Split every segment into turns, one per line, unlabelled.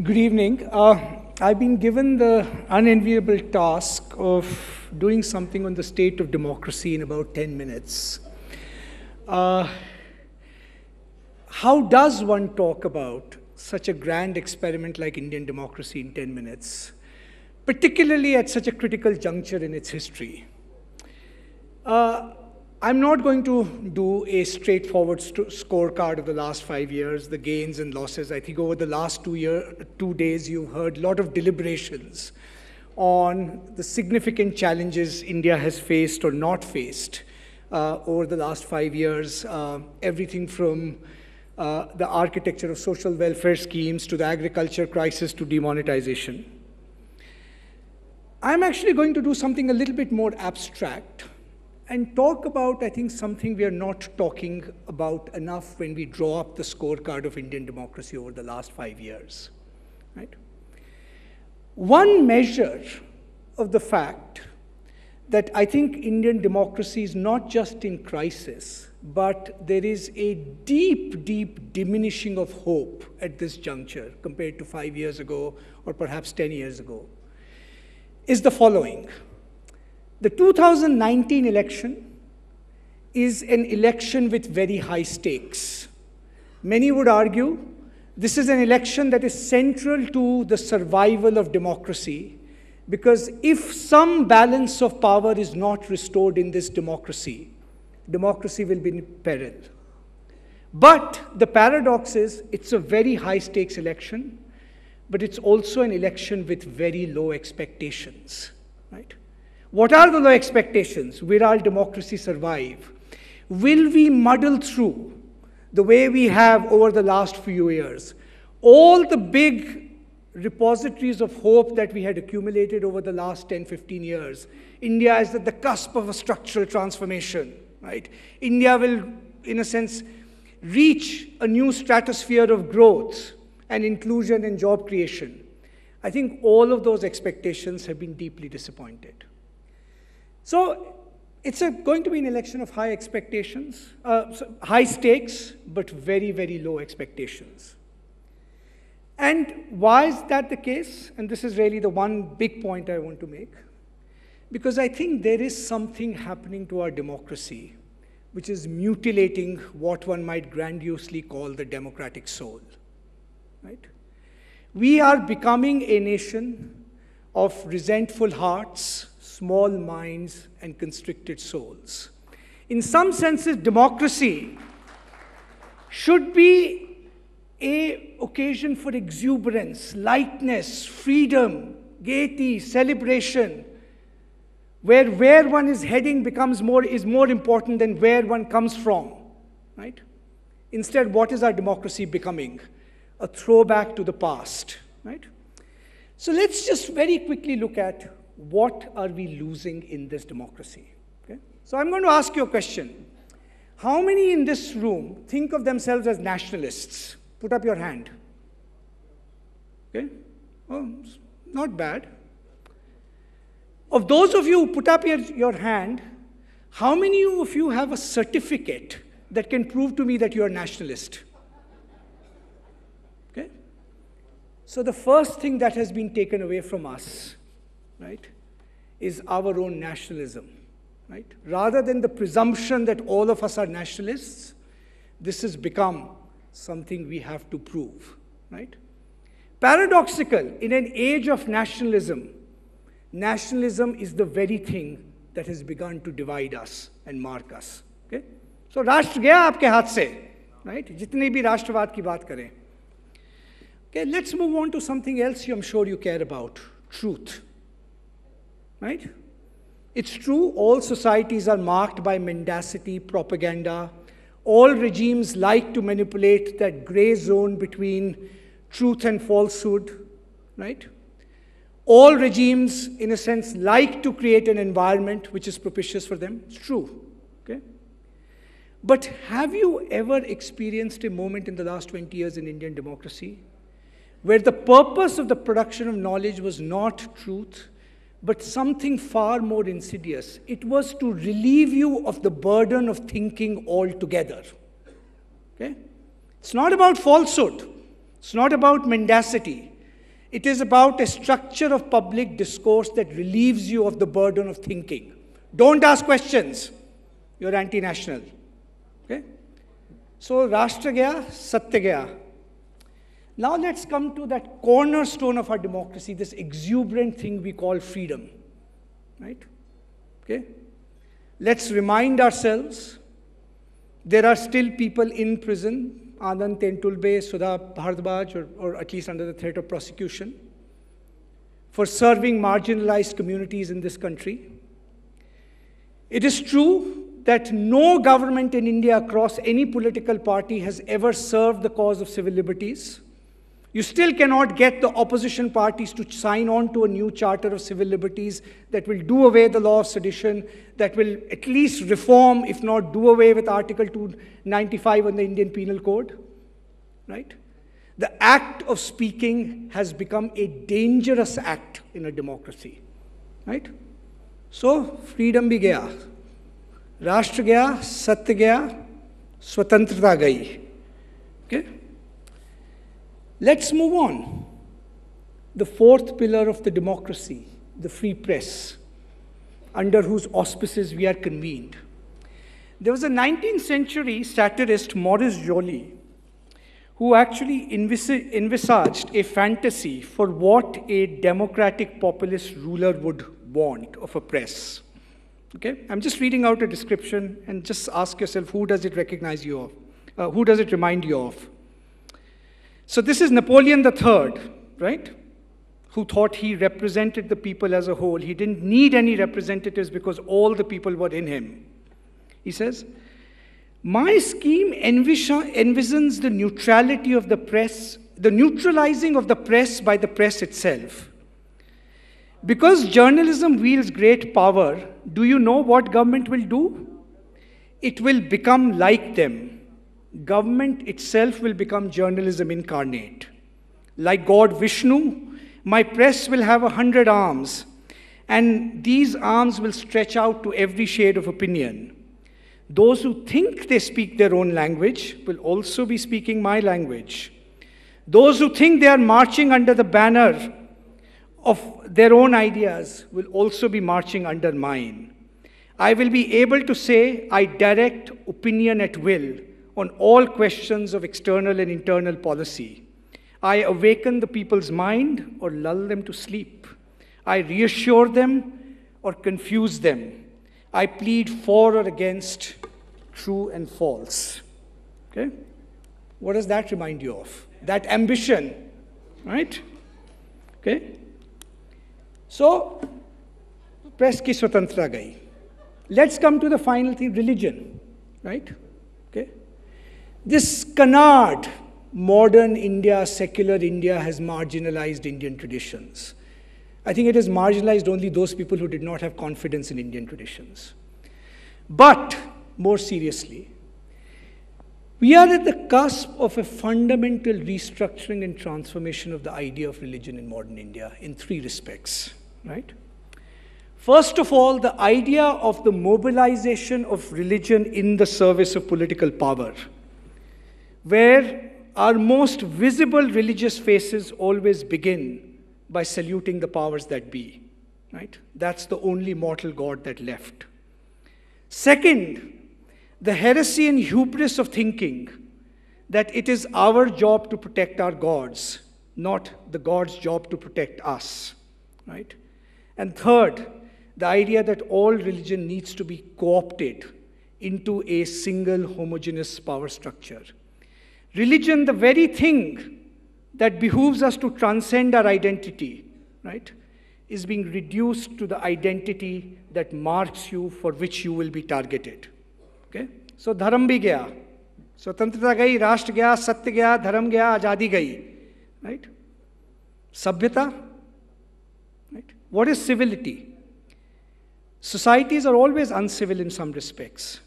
Good evening. I've been given the unenviable task of doing something on the state of democracy in about 10 minutes. How does one talk about such a grand experiment like Indian democracy in 10 minutes, particularly at such a critical juncture in its history? I'm not going to do a straightforward scorecard of the last 5 years, the gains and losses. I think over the last 2 days, you've heard a lot of deliberations on the significant challenges India has faced or not faced over the last 5 years. Everything from the architecture of social welfare schemes to the agriculture crisis to demonetization. I'm actually going to do something a little bit more abstract and talk about, I think, something we are not talking about enough when we draw up the scorecard of Indian democracy over the last 5 years. Right? One measure of the fact that I think Indian democracy is not just in crisis, but there is a deep, deep diminishing of hope at this juncture compared to 5 years ago or perhaps 10 years ago, is the following. The 2019 election is an election with very high stakes. Many would argue this is an election that is central to the survival of democracy, because if some balance of power is not restored in this democracy, democracy will be in peril. But the paradox is it's a very high stakes election, but it's also an election with very low expectations, right? What are the low expectations? Will our democracy survive? Will we muddle through the way we have over the last few years? All the big repositories of hope that we had accumulated over the last 10, 15 years. India is at the cusp of a structural transformation, right? India will, in a sense, reach a new stratosphere of growth and inclusion and job creation. I think all of those expectations have been deeply disappointed. So it's going to be an election of high expectations, high stakes, but very, very low expectations. And why is that the case? And this is really the one big point I want to make. Because I think there is something happening to our democracy which is mutilating what one might grandiosely call the democratic soul. Right? We are becoming a nation of resentful hearts, small minds, and constricted souls. In some senses, democracy should be an occasion for exuberance, lightness, freedom, gaiety, celebration, where one is heading is more important than where one comes from. Right? Instead, what is our democracy becoming? A throwback to the past. Right? So let's just very quickly look at what are we losing in this democracy? Okay? So I'm going to ask you a question. How many in this room think of themselves as nationalists? Put up your hand. Okay? Oh, not bad. Of those of you who put up your hand, how many of you have a certificate that can prove to me that you're a nationalist? Okay? So the first thing that has been taken away from us, right, is our own nationalism, right? Rather than the presumption that all of us are nationalists, this has become something we have to prove, right? Paradoxical, in an age of nationalism, nationalism is the very thing that has begun to divide us and mark us, okay? So, राष्ट्र गया आपके हाथ से, right? जितने भी राष्ट्रवाद की बात करें. Okay, let's move on to something else I'm sure you care about, truth. Right? It's true, all societies are marked by mendacity, propaganda. All regimes like to manipulate that gray zone between truth and falsehood. Right? All regimes, in a sense, like to create an environment which is propitious for them. It's true. Okay? But have you ever experienced a moment in the last 20 years in Indian democracy where the purpose of the production of knowledge was not truth, but something far more insidious? It was to relieve you of the burden of thinking altogether. Okay? It's not about falsehood. It's not about mendacity. It is about a structure of public discourse that relieves you of the burden of thinking. Don't ask questions. You're anti-national. Okay? So, Rashtra gaya, Satya gaya. Now let's come to that cornerstone of our democracy, this exuberant thing we call freedom. Right? Okay? Let's remind ourselves, there are still people in prison, Anand Tentulbe, Sudha Bhardwaj, or at least under the threat of prosecution, for serving marginalized communities in this country. It is true that no government in India across any political party has ever served the cause of civil liberties. You still cannot get the opposition parties to sign on to a new charter of civil liberties that will do away the law of sedition, that will at least reform, if not do away with Article 295 on the Indian Penal Code. Right? The act of speaking has become a dangerous act in a democracy. Right? So, freedom bhi gaya. Rashtra gaya, Satya gaya, Swatantrata gayi. Okay? Let's move on. The fourth pillar of the democracy, the free press, under whose auspices we are convened. There was a 19th century satirist, Maurice Joly, who actually envisaged a fantasy for what a democratic populist ruler would want of a press. Okay? I'm just reading out a description, and just ask yourself, who does it recognize you of? Who does it remind you of? So this is Napoleon III, right? Who thought he represented the people as a whole. He didn't need any representatives because all the people were in him. He says, my scheme envisions the neutrality of the press, the neutralizing of the press by the press itself. Because journalism wields great power, do you know what government will do? It will become like them. Government itself will become journalism incarnate. Like God Vishnu, my press will have 100 arms, and these arms will stretch out to every shade of opinion. Those who think they speak their own language will also be speaking my language. Those who think they are marching under the banner of their own ideas will also be marching under mine. I will be able to say I direct opinion at will on all questions of external and internal policy. I awaken the people's mind or lull them to sleep. I reassure them or confuse them. I plead for or against, true and false. Okay? What does that remind you of? That ambition, right? Okay? So, press ki swatantrata gayi. Let's come to the final thing, religion, right? Okay? This canard, modern India, secular India, has marginalized Indian traditions. I think it has marginalized only those people who did not have confidence in Indian traditions. But, more seriously, we are at the cusp of a fundamental restructuring and transformation of the idea of religion in modern India in three respects, right? First of all, the idea of the mobilization of religion in the service of political power, where our most visible religious faces always begin by saluting the powers that be, right? That's the only mortal God that left. Second, the heresy and hubris of thinking that it is our job to protect our gods, not the God's job to protect us, right? And third, the idea that all religion needs to be co-opted into a single homogeneous power structure. Religion, the very thing that behooves us to transcend our identity, right, is being reduced to the identity that marks you, for which you will be targeted. Okay? So, dharam bhi gaya. Swatantrata gayi, rashtra gaya, satya gaya, dharam gaya, ajadi gayi. Right? Sabhyata. Right? What is civility? Societies are always uncivil in some respects,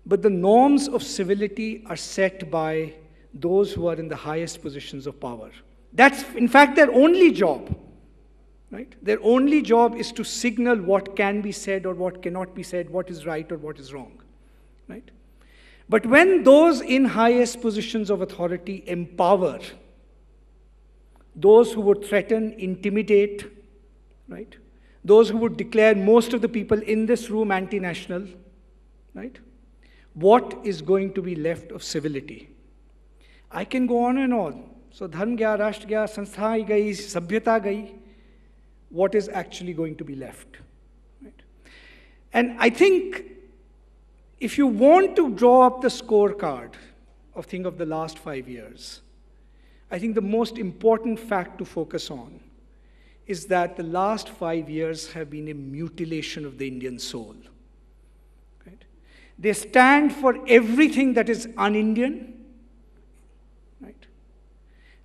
but the norms of civility are set by those who are in the highest positions of power. That's, in fact, their only job. Right? Their only job is to signal what can be said or what cannot be said, what is right or what is wrong. Right? But when those in highest positions of authority empower those who would threaten, intimidate, right? Those who would declare most of the people in this room anti-national, right? What is going to be left of civility? I can go on and on. So dharm gaya, rashtra gaya, sanstha gayi, sabhyata gayi. What is actually going to be left? Right? And I think if you want to draw up the scorecard of the last 5 years, I think the most important fact to focus on is that the last 5 years have been a mutilation of the Indian soul. Right? They stand for everything that is un-Indian. Right?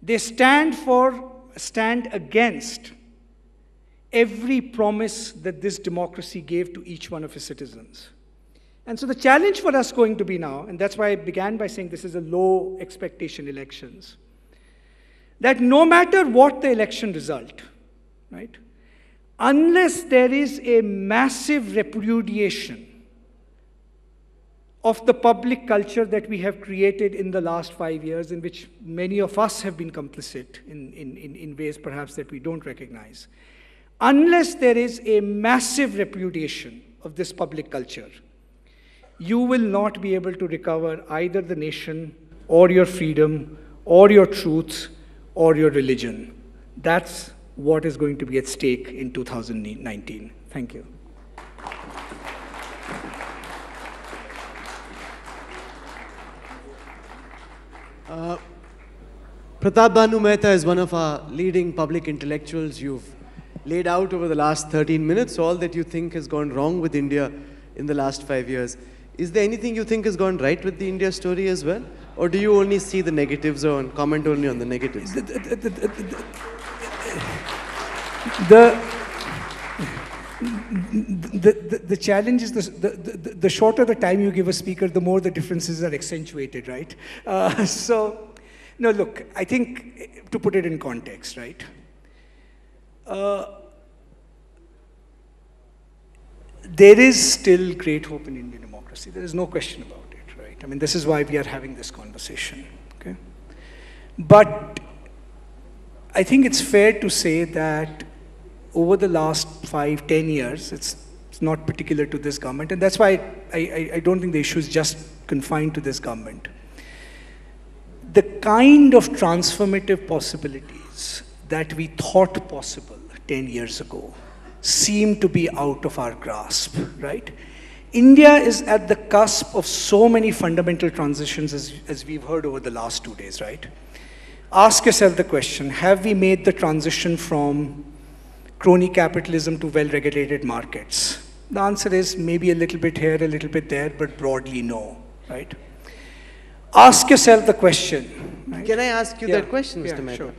They stand against every promise that this democracy gave to each one of its citizens. And so the challenge for us going to be now, and that's why I began by saying this is a low expectation elections, that no matter what the election result, right, unless there is a massive repudiation of the public culture that we have created in the last 5 years, in which many of us have been complicit in ways perhaps that we don't recognize, unless there is a massive repudiation of this public culture, you will not be able to recover either the nation or your freedom or your truth or your religion. That's what is going to be at stake in 2019. Thank you.
Pratap Bhanu Mehta is one of our leading public intellectuals. You've laid out over the last 13 minutes all that you think has gone wrong with India in the last 5 years. Is there anything you think has gone right with the India story as well? Or do you only see the negatives or comment only on the negatives?
The challenge is the shorter the time you give a speaker, the more the differences are accentuated, right? No, look, I think to put it in context, right? There is still great hope in Indian democracy. There is no question about it, right? I mean, this is why we are having this conversation, okay? But I think it's fair to say that over the last 5-10 years, it's not particular to this government, and that's why I don't think the issue is just confined to this government. The kind of transformative possibilities that we thought possible 10 years ago seem to be out of our grasp, right? India is at the cusp of so many fundamental transitions as we've heard over the last 2 days, right? Ask yourself the question, have we made the transition from crony capitalism to well-regulated markets? The answer is maybe a little bit here, a little bit there, but broadly no, right? Ask yourself the question. Right?
Can I ask you that question, Mr. Mehta?
Sure.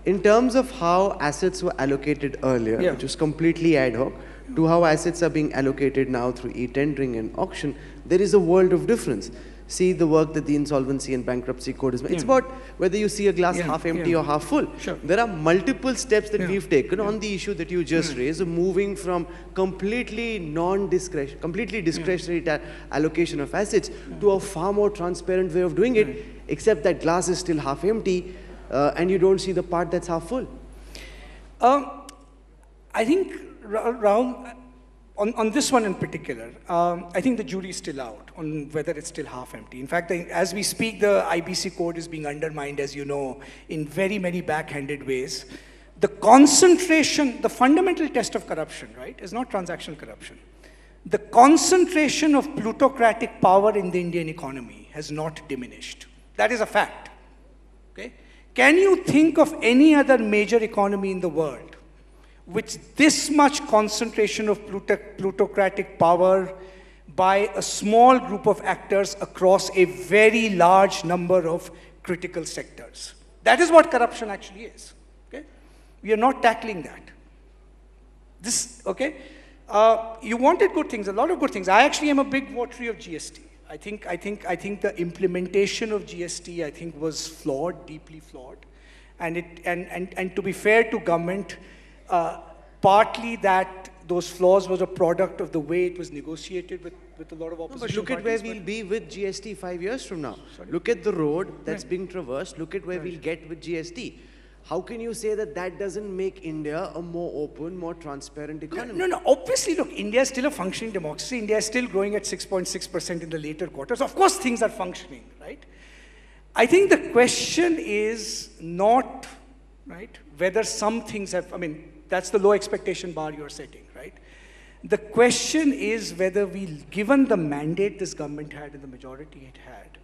In terms of how assets were allocated earlier, which was completely ad hoc, to how assets are being allocated now through e-tendering and auction, there is a world of difference. See the work that the Insolvency and Bankruptcy Code is made. It's about whether you see a glass half empty or half full.
Sure.
There are multiple steps that we've taken on the issue that you just raised, of moving from completely non-discretionary, completely discretionary allocation of assets to a far more transparent way of doing it, except that glass is still half empty and you don't see the part that's half full.
I think, Rahul, on this one in particular, I think the jury is still out on whether it's still half empty. In fact, as we speak, the IBC code is being undermined, as you know, in very many backhanded ways. The concentration, the fundamental test of corruption, right, is not transactional corruption. The concentration of plutocratic power in the Indian economy has not diminished. That is a fact. Okay? Can you think of any other major economy in the world with this much concentration of plutocratic power by a small group of actors across a very large number of critical sectors? That is what corruption actually is. Okay? We are not tackling that. You wanted good things, a lot of good things. I actually am a big votary of GST. I think the implementation of GST, I think, was flawed, deeply flawed. And to be fair to government, partly that those flaws was a product of the way it was negotiated with a lot of opposition
But look at where we'll be with GST 5 years from now. Sorry? Look at the road that's being traversed. Look at where we'll get with GST. how can you say that that doesn't make India a more open, more transparent economy?
No, obviously, look, India is still a functioning democracy. India is still growing at 6.6% in the later quarters. Of course, things are functioning, right? I think the question is not, right, whether some things have, I mean, that's the low expectation bar you're setting, right? The question is whether given the mandate this government had and the majority it had,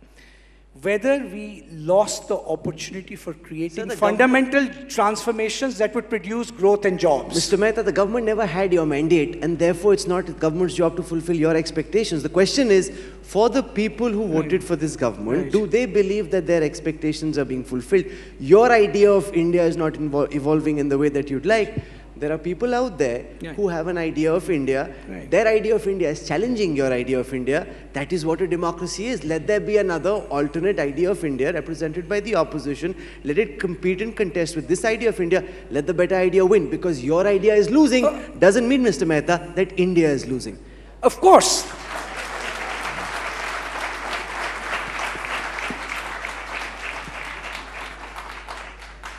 whether we lost the opportunity for creating fundamental transformations that would produce growth and jobs.
Mr. Mehta, the government never had your mandate, and therefore it's not the government's job to fulfill your expectations. The question is, for the people who voted for this government, do they believe that their expectations are being fulfilled? Your idea of India is not evolving in the way that you'd like. There are people out there who have an idea of India. Their idea of India is challenging your idea of India. That is what a democracy is. Let there be another alternate idea of India represented by the opposition. Let it compete and contest with this idea of India. Let the better idea win. Because your idea is losing doesn't mean, Mr. Mehta, that India is losing.
Of course.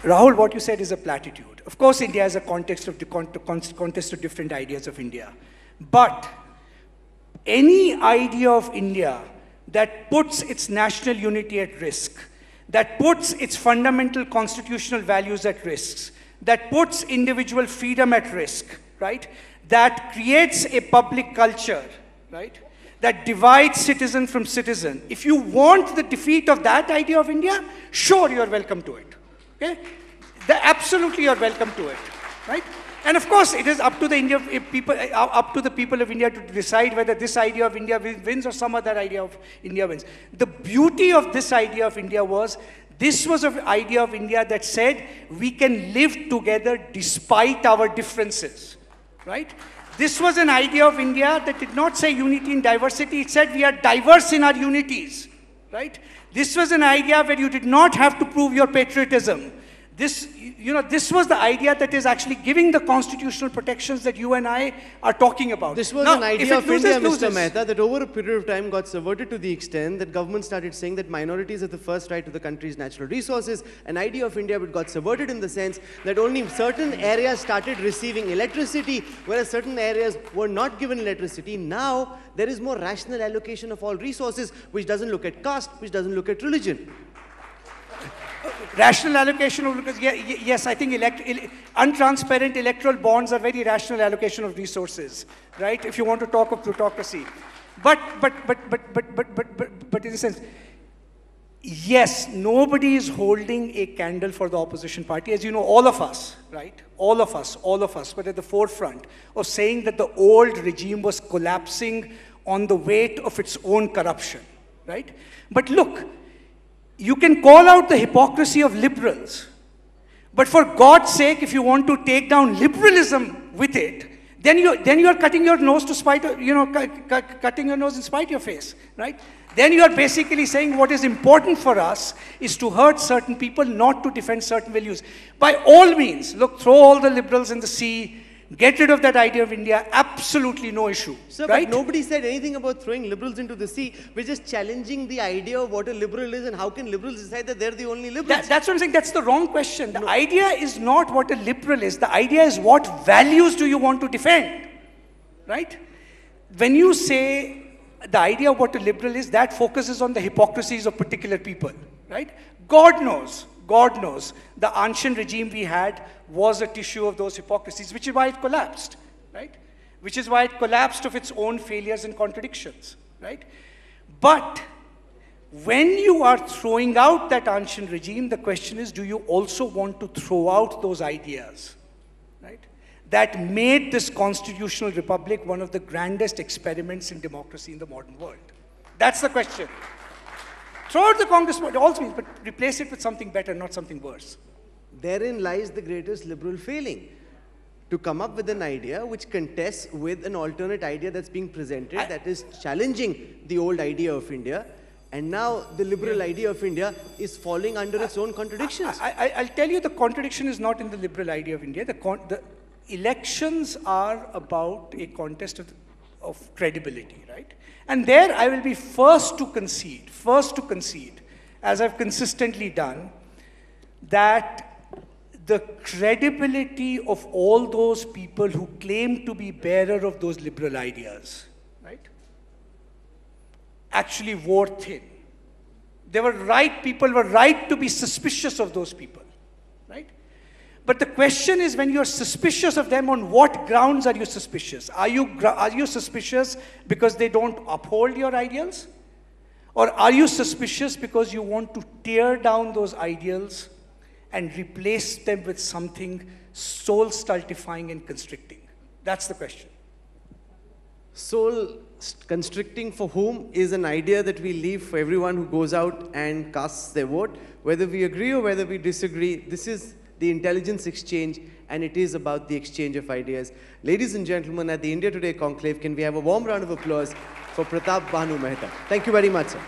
Rahul, what you said is a platitude. Of course, India is a contest of different ideas of India. But any idea of India that puts its national unity at risk, that puts its fundamental constitutional values at risk, that puts individual freedom at risk, right? That creates a public culture, right? That divides citizen from citizen. If you want the defeat of that idea of India, sure, you're welcome to it. Okay? Absolutely, you're welcome to it, right? And of course, it is up to the people of India to decide whether this idea of India wins or some other idea of India wins. The beauty of this idea of India was, this was an idea of India that said we can live together despite our differences, right? This was an idea of India that did not say unity in diversity. It said we are diverse in our unities, right? This was an idea where you did not have to prove your patriotism. This was the idea that is actually giving the constitutional protections that you and I are talking about.
This was an idea of India, Mr. Mehta, that over a period of time got subverted to the extent that government started saying that minorities have the first right to the country's natural resources. An idea of India which got subverted in the sense that only certain areas started receiving electricity, whereas certain areas were not given electricity. Now, there is more rational allocation of all resources, which doesn't look at caste, which doesn't look at religion.
Rational allocation of, because yes, I think untransparent electoral bonds are very rational allocation of resources, right? If you want to talk of plutocracy, but in a sense, yes, nobody is holding a candle for the opposition party. As you know, all of us, right? All of us were at the forefront of saying that the old regime was collapsing on the weight of its own corruption, right? But look, you can call out the hypocrisy of liberals, but for God's sake, if you want to take down liberalism with it, then you are cutting your nose to spite, cutting your nose in spite of your face, right? Then you are basically saying what is important for us is to hurt certain people, not to defend certain values. By all means, look, throw all the liberals in the sea, get rid of that idea of India, absolutely no issue.
Sir,
right?
But nobody said anything about throwing liberals into the sea. We're just challenging the idea of what a liberal is and how can liberals decide that they're the only liberals.
That's what I'm saying. That's the wrong question. The idea is not what a liberal is. The idea is what values do you want to defend, right? When you say the idea of what a liberal is, that focuses on the hypocrisies of particular people, right? God knows, the Anshan regime we had was a tissue of those hypocrisies, which is why it collapsed, right? Which is why it collapsed of its own failures and contradictions, right? But when you are throwing out that Anshan regime, the question is, do you also want to throw out those ideas, right? That made this constitutional republic one of the grandest experiments in democracy in the modern world. That's the question. Throw out the Congress, also, but replace it with something better, not something worse.
Therein lies the greatest liberal failing. To come up with an idea which contests with an alternate idea that's being presented that is challenging the old idea of India, and now the liberal idea of India is falling under its own contradictions.
I'll tell you, the contradiction is not in the liberal idea of India. The elections are about a contest of credibility, right? And there I will be first to concede, as I've consistently done, that the credibility of all those people who claim to be bearer of those liberal ideas, right, actually wore thin. They were right, people were right to be suspicious of those people, right? But the question is, when you're suspicious of them, on what grounds are you suspicious? Are you suspicious because they don't uphold your ideals? Or are you suspicious because you want to tear down those ideals and replace them with something soul-stultifying and constricting? That's the question.
Soul constricting for whom is an idea that we leave for everyone who goes out and casts their vote. Whether we agree or whether we disagree, this is the intelligence exchange, and it is about the exchange of ideas. Ladies and gentlemen, at the India Today Conclave, can we have a warm round of applause for Pratap Bhanu Mehta? Thank you very much, sir.